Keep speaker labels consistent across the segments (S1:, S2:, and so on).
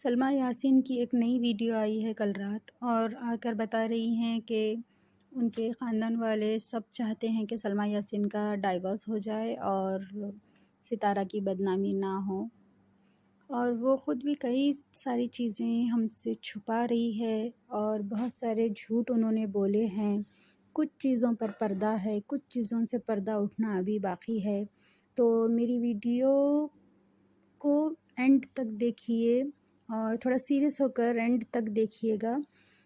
S1: سلمیٰ یاسین کی ایک نئی ویڈیو آئی ہے کل رات، اور آ کر بتا رہی ہیں کہ ان کے خاندان والے سب چاہتے ہیں کہ سلمیٰ یاسین کا ڈائیورس ہو جائے اور ستارہ کی بدنامی نہ ہو، اور وہ خود بھی کئی ساری چیزیں ہم سے چھپا رہی ہے اور بہت سارے جھوٹ انہوں نے بولے ہیں۔ کچھ چیزوں پر پردہ ہے، کچھ چیزوں سے پردہ اٹھنا ابھی باقی ہے۔ تو میری ویڈیو کو اینڈ تک دیکھیے اور تھوڑا سیریس ہو کر اینڈ تک دیکھیے گا،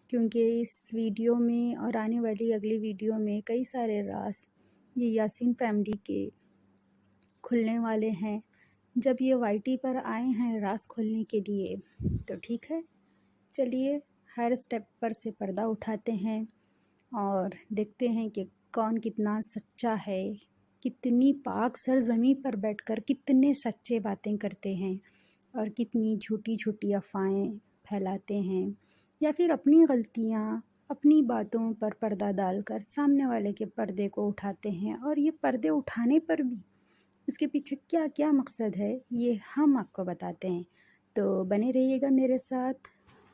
S1: کیونکہ اس ویڈیو میں اور آنے والی اگلی ویڈیو میں کئی سارے راز یہ یاسین فیملی کے کھلنے والے ہیں۔ جب یہ وائی ٹی پر آئے ہیں راز کھولنے کے لیے تو ٹھیک ہے، چلیے ہر اسٹیپ پر سے پردہ اٹھاتے ہیں اور دیکھتے ہیں کہ کون کتنا سچا ہے، کتنی پاک سرزمین پر بیٹھ کر کتنے سچے باتیں کرتے ہیں اور کتنی جھوٹی جھوٹی افواہیں پھیلاتے ہیں، یا پھر اپنی غلطیاں اپنی باتوں پر پردہ ڈال کر سامنے والے کے پردے کو اٹھاتے ہیں، اور یہ پردے اٹھانے پر بھی اس کے پیچھے کیا کیا مقصد ہے یہ ہم آپ کو بتاتے ہیں، تو بنے رہیے گا میرے ساتھ۔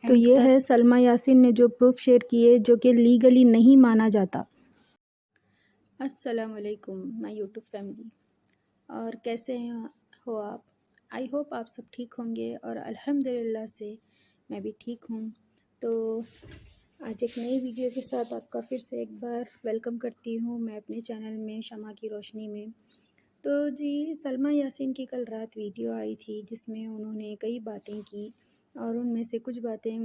S1: تو یہ ہے سلمیٰ یاسین نے جو پروف شیئر کیے جو کہ لیگلی نہیں مانا جاتا۔ السلام علیکم مائی یوٹیوب فیملی، اور کیسے ہو آپ؟ آئی ہوپ آپ سب ٹھیک ہوں گے، اور الحمدللہ سے میں بھی ٹھیک ہوں۔ تو آج ایک نئی ویڈیو کے ساتھ آپ کا پھر سے ایک بار ویلکم کرتی ہوں میں اپنے چینل میں شمع کی روشنی میں۔ تو جی، سلمیٰ یاسین کی کل رات ویڈیو آئی تھی جس میں انہوں نے کئی باتیں کی، اور ان میں سے کچھ باتیں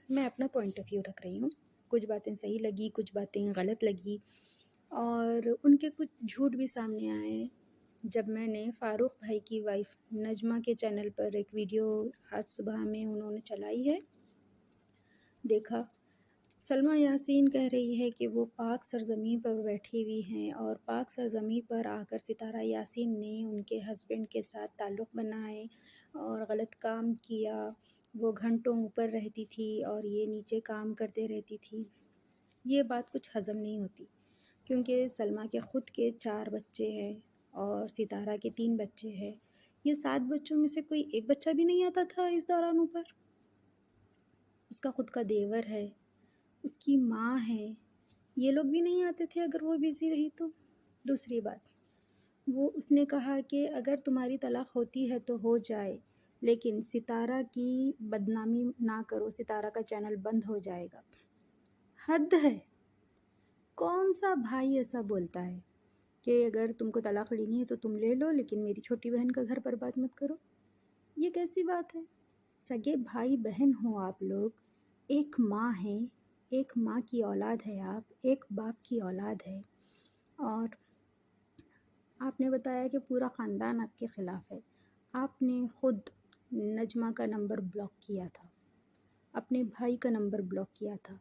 S1: میں اپنا پوائنٹ آف ویو رکھ رہی ہوں، کچھ باتیں صحیح لگی، کچھ باتیں غلط لگی، اور ان کے کچھ جھوٹ بھی سامنے آئے۔ جب میں نے فاروق بھائی کی وائف نجمہ کے چینل پر ایک ویڈیو آج صبح میں انہوں نے چلائی ہے، دیکھا سلمیٰ یاسین کہہ رہی ہے کہ وہ پاک سرزمین پر بیٹھی ہوئی ہیں، اور پاک سرزمین پر آ کر ستارہ یاسین نے ان کے ہسبینڈ کے ساتھ تعلق بنائے اور غلط کام کیا۔ وہ گھنٹوں اوپر رہتی تھی اور یہ نیچے کام کرتے رہتی تھی۔ یہ بات کچھ ہضم نہیں ہوتی، کیونکہ سلمیٰ کے خود کے 4 بچے ہیں اور ستارہ کے 3 بچے ہیں۔ یہ 7 بچوں میں سے کوئی ایک بچہ بھی نہیں آتا تھا اس دوران اوپر؟ اس کا خود کا دیور ہے، اس کی ماں ہے، یہ لوگ بھی نہیں آتے تھے اگر وہ بیزی رہی تو؟ دوسری بات، اس نے کہا کہ اگر تمہاری طلاق ہوتی ہے تو ہو جائے، لیکن ستارہ کی بدنامی نہ کرو، ستارہ کا چینل بند ہو جائے گا۔ حد ہے! کون سا بھائی ایسا بولتا ہے کہ اگر تم کو طلاق لینی ہے تو تم لے لو، لیکن میری چھوٹی بہن کا گھر برباد مت کرو؟ یہ کیسی بات ہے؟ سگے بھائی بہن ہو آپ لوگ، ایک ماں ہے، ایک ماں کی اولاد ہے آپ، ایک باپ کی اولاد ہے، اور آپ نے بتایا کہ پورا خاندان آپ کے خلاف ہے۔ آپ نے خود نجمہ کا نمبر بلاک کیا تھا، اپنے بھائی کا نمبر بلاک کیا تھا۔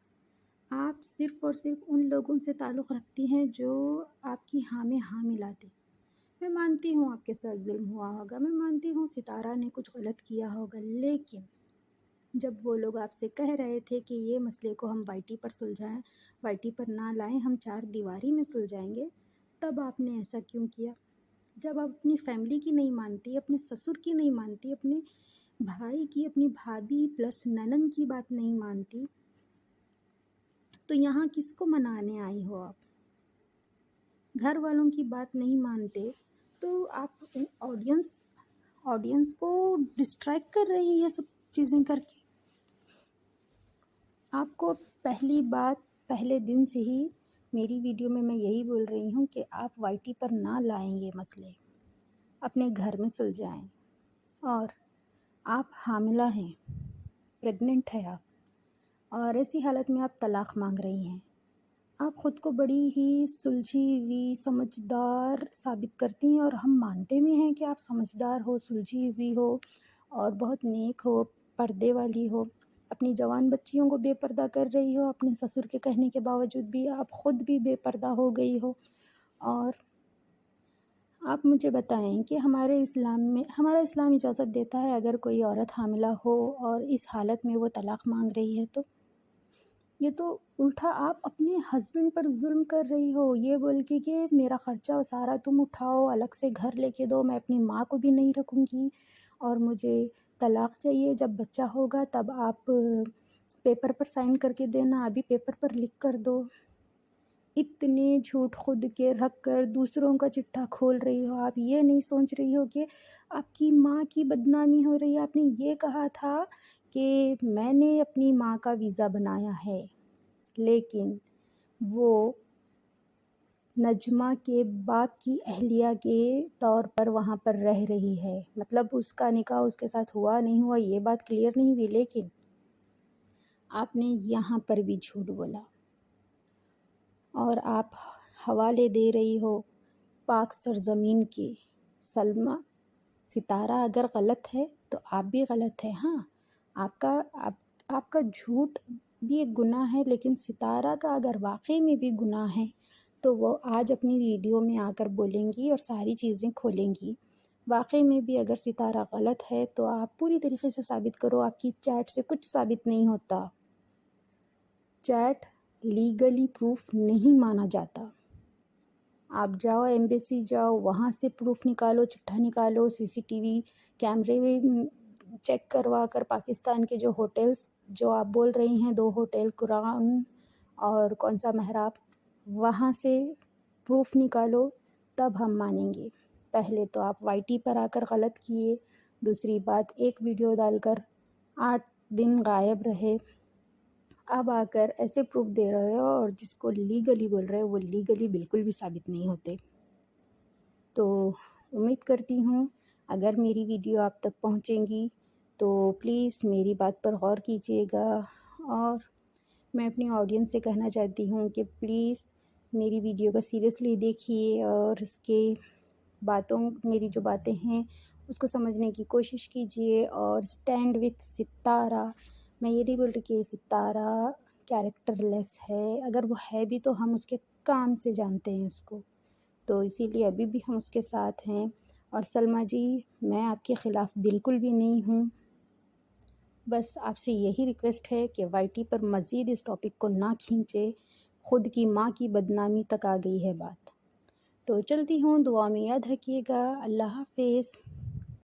S1: آپ صرف اور صرف ان لوگوں سے تعلق رکھتی ہیں جو آپ کی ہاں میں ہاں ملاتے۔ میں مانتی ہوں آپ کے ساتھ ظلم ہوا ہوگا، میں مانتی ہوں ستارہ نے کچھ غلط کیا ہوگا، لیکن جب وہ لوگ آپ سے کہہ رہے تھے کہ یہ مسئلے کو ہم وائی ٹی پر سلجھائیں، وائی ٹی پر نہ لائیں، ہم 4 دیواری میں سلجھائیں گے، تب آپ نے ایسا کیوں کیا؟ جب آپ اپنی فیملی کی نہیں مانتی، اپنے سسر کی نہیں مانتی، اپنے بھائی کی، اپنی بھابھی پلس ننن کی بات نہیں مانتی، تو یہاں کس کو منانے آئی ہو آپ؟ گھر والوں کی بات نہیں مانتے تو آپ آڈینس کو ڈسٹریکٹ کر رہی ہیں یہ سب چیزیں کر کے۔ آپ کو پہلی بات پہلے دن سے ہی میری ویڈیو میں یہی بول رہی ہوں کہ آپ وائی ٹی پر نہ لائیں، یہ مسئلے اپنے گھر میں سلجھائیں۔ اور آپ حاملہ ہیں، پریگننٹ ہے آپ، اور ایسی حالت میں آپ طلاق مانگ رہی ہیں۔ آپ خود کو بڑی ہی سلجھی ہوئی سمجھدار ثابت کرتی ہیں، اور ہم مانتے بھی ہیں کہ آپ سمجھدار ہو، سلجھی ہوئی ہو، اور بہت نیک ہو، پردے والی ہو، اپنی جوان بچیوں کو بے پردہ کر رہی ہو، اپنے سسر کے کہنے کے باوجود بھی آپ خود بھی بے پردہ ہو گئی ہو۔ اور آپ مجھے بتائیں کہ ہمارا اسلام اجازت دیتا ہے اگر کوئی عورت حاملہ ہو اور اس حالت میں وہ طلاق مانگ رہی ہے تو؟ یہ تو الٹا آپ اپنے ہسبینڈ پر ظلم کر رہی ہو، یہ بول کے کہ میرا خرچہ سارا تم اٹھاؤ، الگ سے گھر لے کے دو، میں اپنی ماں کو بھی نہیں رکھوں گی، اور مجھے طلاق چاہیے جب بچہ ہوگا تب آپ پیپر پر سائن کر کے دینا، ابھی پیپر پر لکھ کر دو۔ اتنے جھوٹ خود کے رکھ کر دوسروں کا چٹا کھول رہی ہو، آپ یہ نہیں سوچ رہی ہو کہ آپ کی ماں کی بدنامی ہو رہی ہے۔ آپ نے یہ کہا تھا کہ میں نے اپنی ماں کا ویزا بنایا ہے، لیکن وہ نجمہ کے باپ کی اہلیہ کے طور پر وہاں پر رہ رہی ہے، مطلب اس کا نکاح اس کے ساتھ ہوا نہیں ہوا یہ بات کلیئر نہیں ہوئی، لیکن آپ نے یہاں پر بھی جھوٹ بولا اور آپ حوالے دے رہی ہو پاک سرزمین کے۔ سلمیٰ ستارہ اگر غلط ہے تو آپ بھی غلط ہے۔ ہاں، آپ کا جھوٹ بھی ایک گناہ ہے، لیکن ستارہ کا اگر واقعی میں بھی گناہ ہے تو وہ آج اپنی ویڈیو میں آ کر بولیں گی اور ساری چیزیں کھولیں گی۔ واقعی میں بھی اگر ستارہ غلط ہے تو آپ پوری طریقے سے ثابت کرو۔ آپ کی چیٹ سے کچھ ثابت نہیں ہوتا، چیٹ لیگلی پروف نہیں مانا جاتا۔ آپ جاؤ ایمبیسی جاؤ، وہاں سے پروف نکالو، چٹھا نکالو، سی سی ٹی وی کیمرے میں چیک کروا کر پاکستان کے جو ہوٹلز جو آپ بول رہی ہیں، 2 ہوٹل قرآن اور کون سا محراب، وہاں سے پروف نکالو تب ہم مانیں گے۔ پہلے تو آپ وائی ٹی پر آ کر غلط کیے، دوسری بات ایک ویڈیو ڈال کر 8 دن غائب رہے، اب آ کر ایسے پروف دے رہے ہو اور جس کو لیگلی بول رہے ہو وہ لیگلی بالکل بھی ثابت نہیں ہوتے۔ تو امید کرتی ہوں اگر میری ویڈیو آپ تک پہنچیں گی تو پلیز میری بات پر غور کیجیے گا، اور میں اپنی آڈینس سے کہنا چاہتی ہوں کہ پلیز میری ویڈیو کو سیریسلی دیکھیے اور اس کے میری جو باتیں ہیں اس کو سمجھنے کی کوشش کیجیے، اور اسٹینڈ وتھ ستارہ۔ میں یہ نہیں بول رہی کہ ستارہ کیریکٹر لیس ہے، اگر وہ ہے بھی تو ہم اس کے کام سے جانتے ہیں اس کو، تو اسی لیے ابھی بھی ہم اس کے ساتھ ہیں۔ اور سلمیٰ جی، میں آپ کے خلاف بالکل بھی نہیں ہوں، بس آپ سے یہی ریکویسٹ ہے کہ وائی ٹی پر مزید اس ٹاپک کو نہ کھینچے، خود کی ماں کی بدنامی تک آ گئی ہے بات۔ تو چلتی ہوں، دعا میں یاد رکھیے گا۔ اللہ حافظ۔